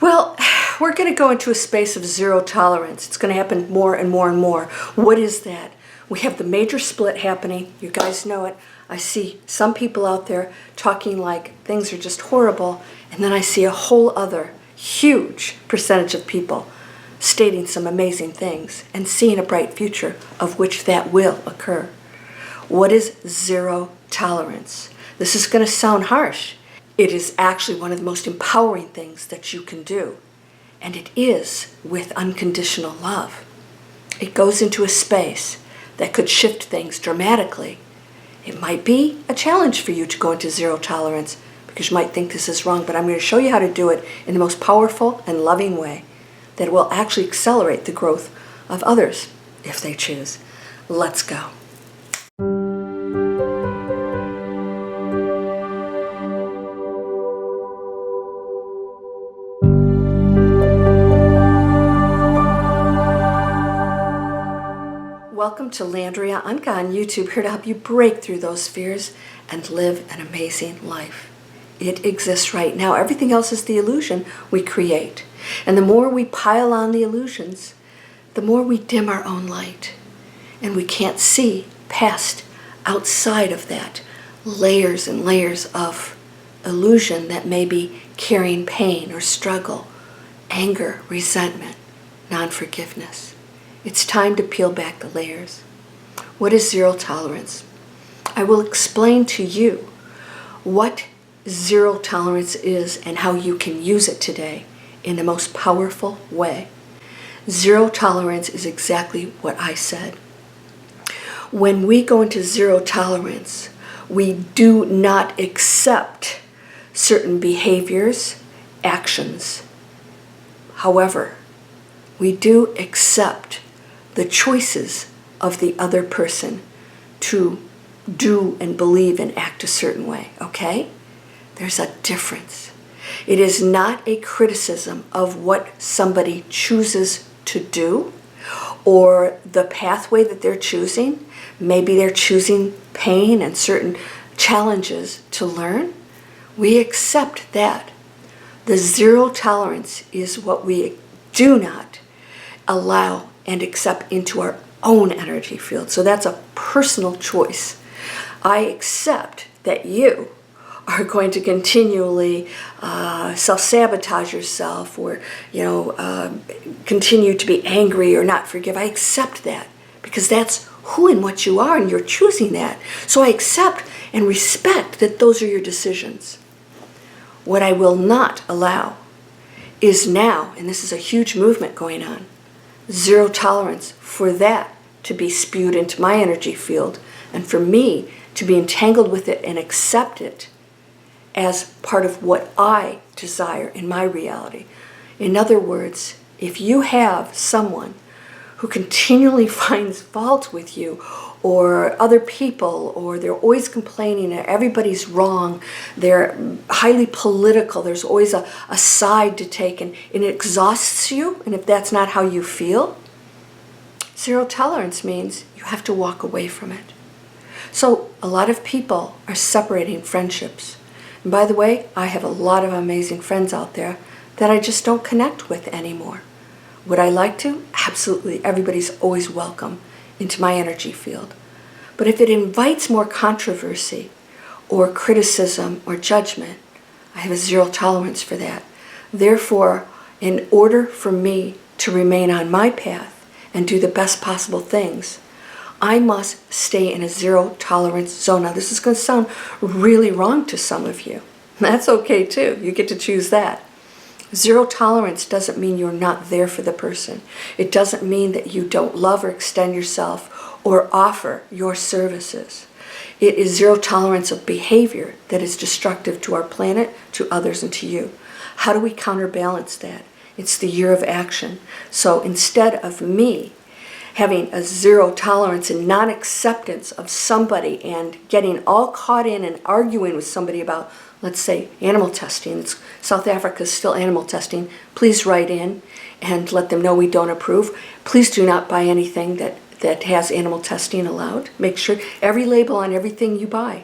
Well, we're going to go into a space of zero tolerance. It's going to happen more and more and more. What is that? We have the major split happening. You guys know it. I see some people out there talking like things are just horrible, and then I see a whole other huge percentage of people stating some amazing things and seeing a bright future of which that will occur. What is zero tolerance? This is going to sound harsh. It is actually one of the most empowering things that you can do, and it is with unconditional love. It goes into a space that could shift things dramatically. It might be a challenge for you to go into zero tolerance because you might think this is wrong, but I'm going to show you how to do it in the most powerful and loving way that will actually accelerate the growth of others if they choose. Let's go. Welcome to Landria Onkka on YouTube, here to help you break through those fears and live an amazing life. It exists right now. Everything else is the illusion we create. And the more we pile on the illusions, the more we dim our own light. And we can't see past, outside of that, layers and layers of illusion that may be carrying pain or struggle, anger, resentment, non-forgiveness. It's time to peel back the layers. What is zero tolerance? I will explain to you what zero tolerance is and how you can use it today in the most powerful way. Zero tolerance is exactly what I said. When we go into zero tolerance, we do not accept certain behaviors, actions. However, we do accept the choices of the other person to do and believe and act a certain way, okay? There's a difference. It is not a criticism of what somebody chooses to do or the pathway that they're choosing. Maybe they're choosing pain and certain challenges to learn. We accept that. The zero tolerance is what we do not allow and accept into our own energy field. So that's a personal choice. I accept that you are going to continually self-sabotage yourself or, continue to be angry or not forgive. I accept that because that's who and what you are, and you're choosing that. So I accept and respect that those are your decisions. What I will not allow is now, and this is a huge movement going on, zero tolerance for that to be spewed into my energy field and for me to be entangled with it and accept it as part of what I desire in my reality. In other words, if you have someone who continually finds fault with you or other people, or they're always complaining that everybody's wrong, they're highly political, there's always a side to take, and it exhausts you, and if that's not how you feel, zero tolerance means you have to walk away from it. So a lot of people are separating friendships. And by the way, I have a lot of amazing friends out there that I just don't connect with anymore. Would I like to? Absolutely. Everybody's always welcome into my energy field. But if it invites more controversy or criticism or judgment, I have a zero tolerance for that. Therefore, in order for me to remain on my path and do the best possible things, I must stay in a zero tolerance zone. Now, this is going to sound really wrong to some of you. That's okay too. You get to choose that. Zero tolerance doesn't mean you're not there for the person. It doesn't mean that you don't love or extend yourself or offer your services. It is zero tolerance of behavior that is destructive to our planet, to others, and to you. How do we counterbalance that? It's the year of action. So instead of me having a zero tolerance and non-acceptance of somebody and getting all caught in and arguing with somebody about, let's say, animal testing. South Africa is still animal testing. Please write in and let them know we don't approve. Please do not buy anything that has animal testing allowed. Make sure every label on everything you buy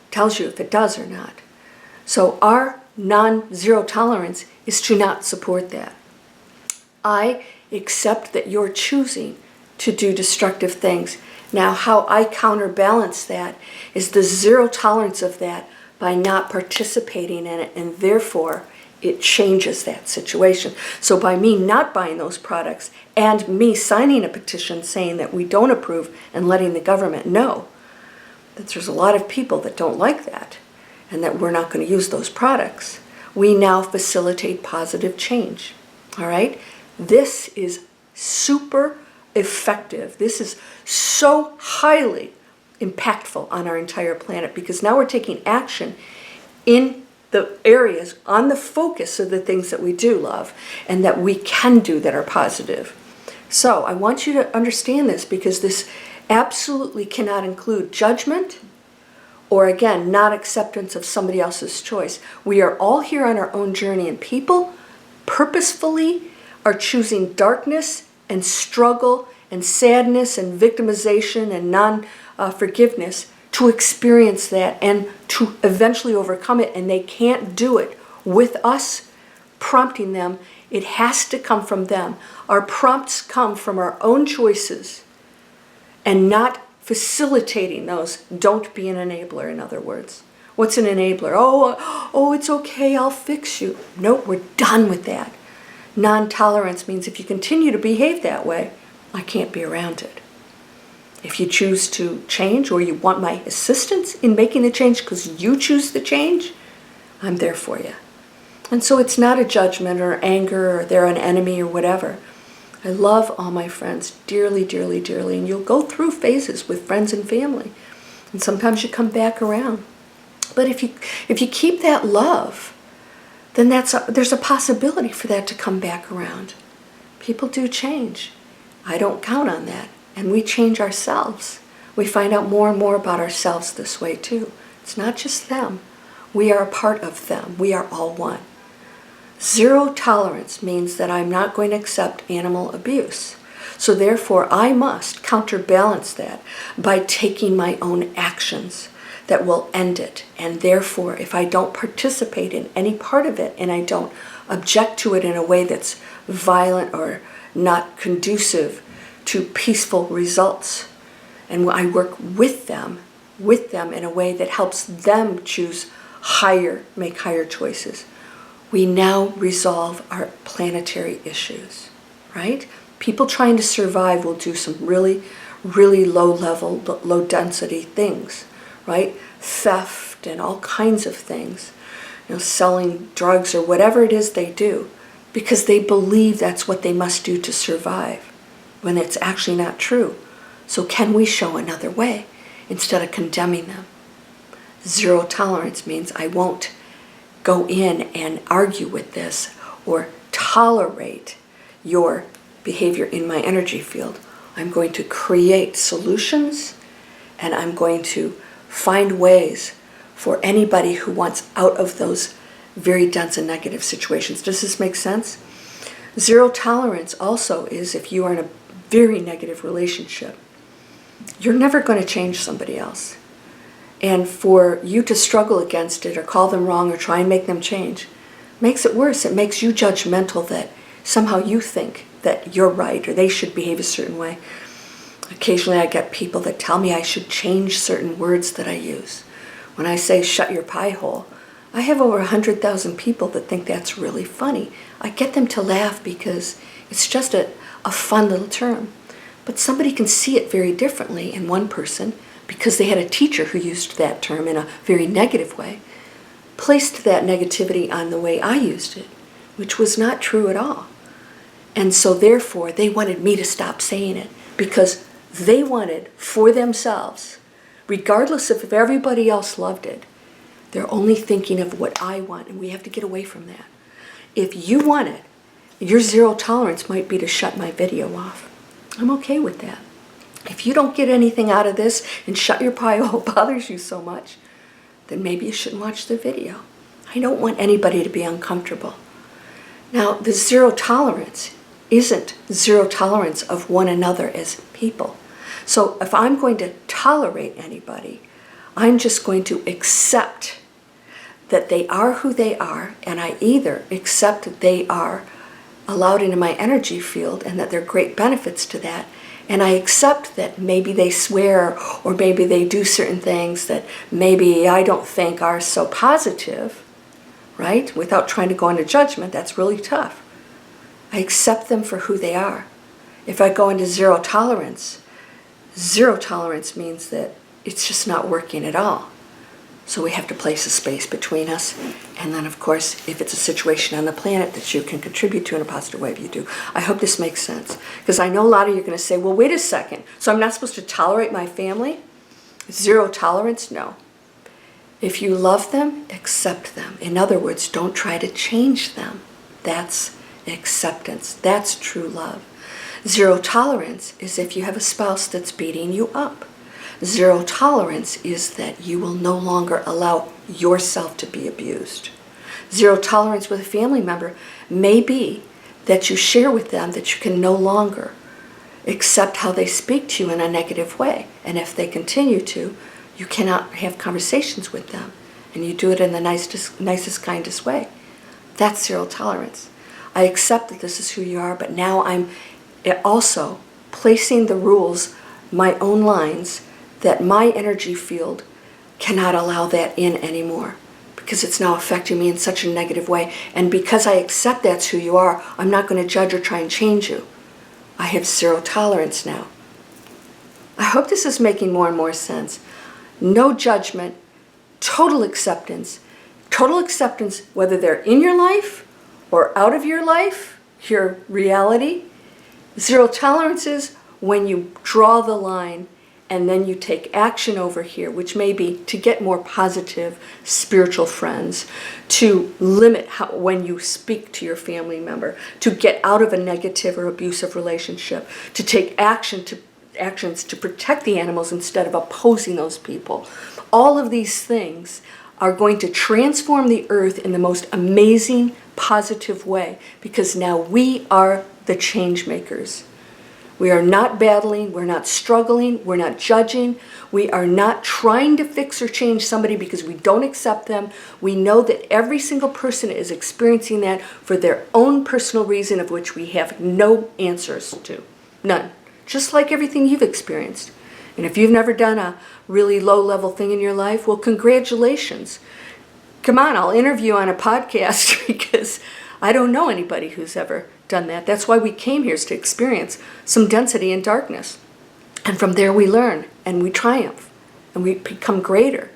tells you if it does or not. So our non-zero tolerance is to not support that. I accept that you're choosing to do destructive things. Now, how I counterbalance that is the zero tolerance of that by not participating in it, and therefore it changes that situation. So by me not buying those products and me signing a petition saying that we don't approve and letting the government know that there's a lot of people that don't like that and that we're not going to use those products, we now facilitate positive change. All right? This is super effective. This is so highly impactful on our entire planet because now we're taking action in the areas on the focus of the things that we do love and that we can do that are positive. So I want you to understand this because this absolutely cannot include judgment or, again, not acceptance of somebody else's choice. We are all here on our own journey, and people purposefully are choosing darkness and struggle and sadness and victimization and non-forgiveness to experience that and to eventually overcome it, and they can't do it with us prompting them. It has to come from them. Our prompts come from our own choices and not facilitating those. Don't be an enabler, in other words. What's an enabler? Oh, it's okay, I'll fix you. No, we're done with that. Non-tolerance means if you continue to behave that way, I can't be around it. If you choose to change or you want my assistance in making the change because you choose the change, I'm there for you. And so it's not a judgment or anger or they're an enemy or whatever. I love all my friends dearly, dearly, dearly. And you'll go through phases with friends and family. And sometimes you come back around. But if you keep that love, then there's a possibility for that to come back around. People do change. I don't count on that. And we change ourselves. We find out more and more about ourselves this way too. It's not just them. We are a part of them. We are all one. Zero tolerance means that I'm not going to accept animal abuse. So therefore, I must counterbalance that by taking my own actions that will end it. And therefore, if I don't participate in any part of it and I don't object to it in a way that's violent or not conducive to peaceful results, and I work with them in a way that helps them choose make higher choices, we now resolve our planetary issues, right? People trying to survive will do some really, really low level, low density things, right? Theft and all kinds of things, selling drugs or whatever it is they do, because they believe that's what they must do to survive, when it's actually not true. So can we show another way instead of condemning them? Zero tolerance means I won't go in and argue with this or tolerate your behavior in my energy field. I'm going to create solutions, and I'm going to find ways for anybody who wants out of those very dense and negative situations. Does this make sense? Zero tolerance also is if you are in a very negative relationship, you're never going to change somebody else. And for you to struggle against it or call them wrong or try and make them change makes it worse. It makes you judgmental that somehow you think that you're right or they should behave a certain way. Occasionally I get people that tell me I should change certain words that I use. When I say shut your pie hole, I have over 100,000 people that think that's really funny. I get them to laugh because it's just a fun little term. But somebody can see it very differently in one person because they had a teacher who used that term in a very negative way, placed that negativity on the way I used it, which was not true at all. And so therefore, they wanted me to stop saying it because they wanted for themselves, regardless of if everybody else loved it, they're only thinking of what I want, and we have to get away from that. If you want it, your zero tolerance might be to shut my video off. I'm okay with that. If you don't get anything out of this and shut your pie hole bothers you so much, then maybe you shouldn't watch the video. I don't want anybody to be uncomfortable. Now, the zero tolerance isn't zero tolerance of one another as people. So if I'm going to tolerate anybody, I'm just going to accept that they are who they are, and I either accept that they are allowed into my energy field and that there are great benefits to that, and I accept that maybe they swear or maybe they do certain things that maybe I don't think are so positive, right? Without trying to go into judgment, that's really tough. I accept them for who they are. If I go into zero tolerance means that it's just not working at all. So we have to place a space between us. And then, of course, if it's a situation on the planet that you can contribute to in a positive way, you do. I hope this makes sense. Because I know a lot of you are going to say, well, wait a second. So I'm not supposed to tolerate my family? Zero tolerance? No. If you love them, accept them. In other words, don't try to change them. That's acceptance. That's true love. Zero tolerance is if you have a spouse that's beating you up. Zero tolerance is that you will no longer allow yourself to be abused. Zero tolerance with a family member may be that you share with them that you can no longer accept how they speak to you in a negative way. And if they continue to, you cannot have conversations with them. And you do it in the nicest, kindest way. That's zero tolerance. I accept that this is who you are, but now I'm also placing the rules, my own lines, that my energy field cannot allow that in anymore because it's now affecting me in such a negative way. And because I accept that's who you are, I'm not going to judge or try and change you. I have zero tolerance now. I hope this is making more and more sense. No judgment, total acceptance whether they're in your life or out of your life, your reality. Zero tolerance is when you draw the line and then you take action over here, which may be to get more positive spiritual friends, to limit when you speak to your family member, to get out of a negative or abusive relationship, to take actions to protect the animals instead of opposing those people. All of these things are going to transform the earth in the most amazing, positive way because now we are the change makers. We are not battling, we're not struggling, we're not judging, we are not trying to fix or change somebody because we don't accept them. We know that every single person is experiencing that for their own personal reason of which we have no answers to. None. Just like everything you've experienced. And if you've never done a really low-level thing in your life, well, congratulations. Come on, I'll interview on a podcast because I don't know anybody who's ever done that. That's why we came here, is to experience some density and darkness. And from there we learn and we triumph and we become greater.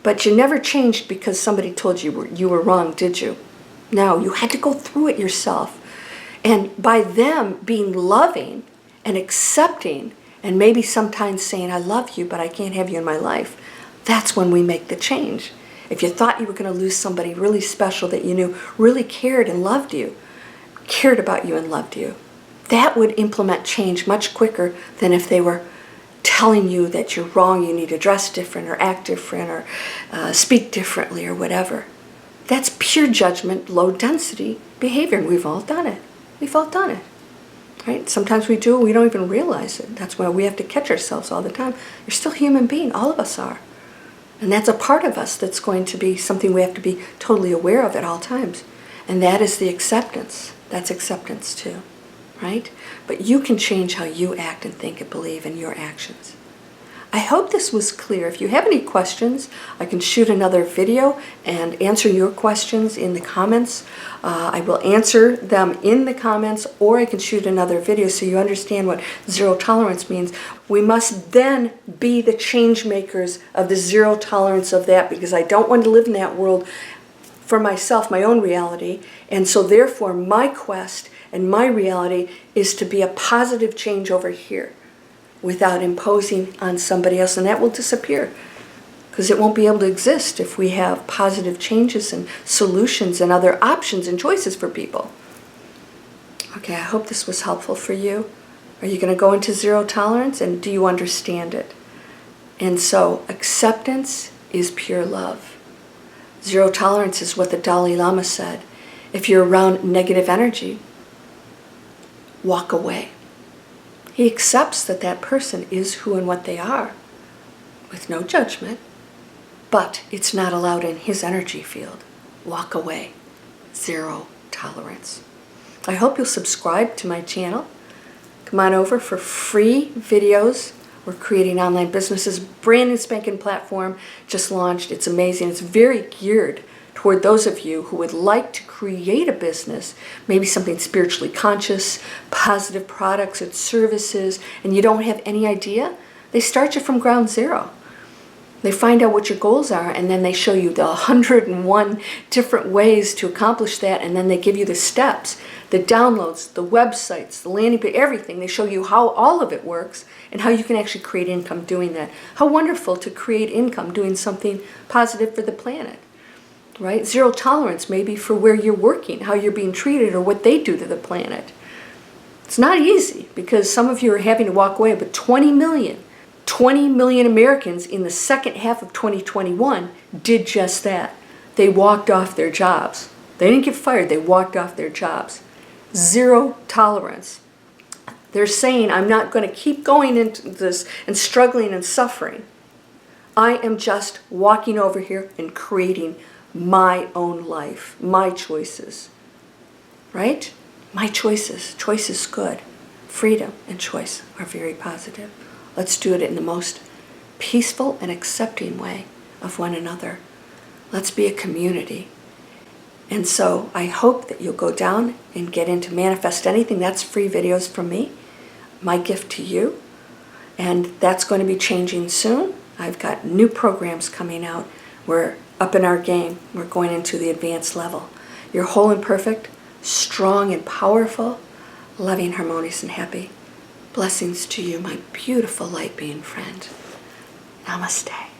But you never changed because somebody told you were wrong, did you? No, you had to go through it yourself. And by them being loving and accepting and maybe sometimes saying, I love you, but I can't have you in my life, that's when we make the change. If you thought you were going to lose somebody really special that you knew really cared and loved you, cared about you and loved you, that would implement change much quicker than if they were telling you that you're wrong, you need to dress different or act different or speak differently or whatever. That's pure judgment, low density behavior, and we've all done it. We've all done it. Right? Sometimes we do it, we don't even realize it. That's why we have to catch ourselves all the time. You're still a human being, all of us are. And that's a part of us that's going to be something we have to be totally aware of at all times. And that is the acceptance. That's acceptance too, right? But you can change how you act and think and believe in your actions. I hope this was clear. If you have any questions, I can shoot another video and answer your questions in the comments. I will answer them in the comments, or I can shoot another video so you understand what zero tolerance means. We must then be the change makers of the zero tolerance of that, because I don't want to live in that world for myself, my own reality. And so therefore my quest and my reality is to be a positive change over here, without imposing on somebody else, and that will disappear because it won't be able to exist if we have positive changes and solutions and other options and choices for people. Okay, I hope this was helpful for you. Are you going to go into zero tolerance, and do you understand it? And so acceptance is pure love. Zero tolerance is what the Dalai Lama said. If you're around negative energy, walk away. He accepts that that person is who and what they are, with no judgment, but it's not allowed in his energy field. Walk away. Zero tolerance. I hope you'll subscribe to my channel. Come on over for free videos. We're creating online businesses, brand new spanking platform, just launched. It's amazing. It's very geared toward those of you who would like to create a business, maybe something spiritually conscious, positive products and services, and you don't have any idea. They start you from ground zero. They find out what your goals are, and then they show you the 101 different ways to accomplish that, and then they give you the steps, the downloads, the websites, the landing page, everything. They show you how all of it works and how you can actually create income doing that. How wonderful to create income doing something positive for the planet, right? Zero tolerance maybe for where you're working, how you're being treated, or what they do to the planet. It's not easy because some of you are having to walk away, but 20 million Americans in the second half of 2021 did just that. They walked off their jobs. They didn't get fired, they walked off their jobs. Zero tolerance. They're saying, I'm not going to keep going into this and struggling and suffering. I am just walking over here and creating my own life, my choices. Right? My choices. Choice is good. Freedom and choice are very positive. Let's do it in the most peaceful and accepting way of one another. Let's be a community. And so I hope that you'll go down and get into Manifest Anything. That's free videos from me, my gift to you. And that's going to be changing soon. I've got new programs coming out. We're up in our game. We're going into the advanced level. You're whole and perfect, strong and powerful, loving, harmonious, and happy. Blessings to you, my beautiful light being friend. Namaste.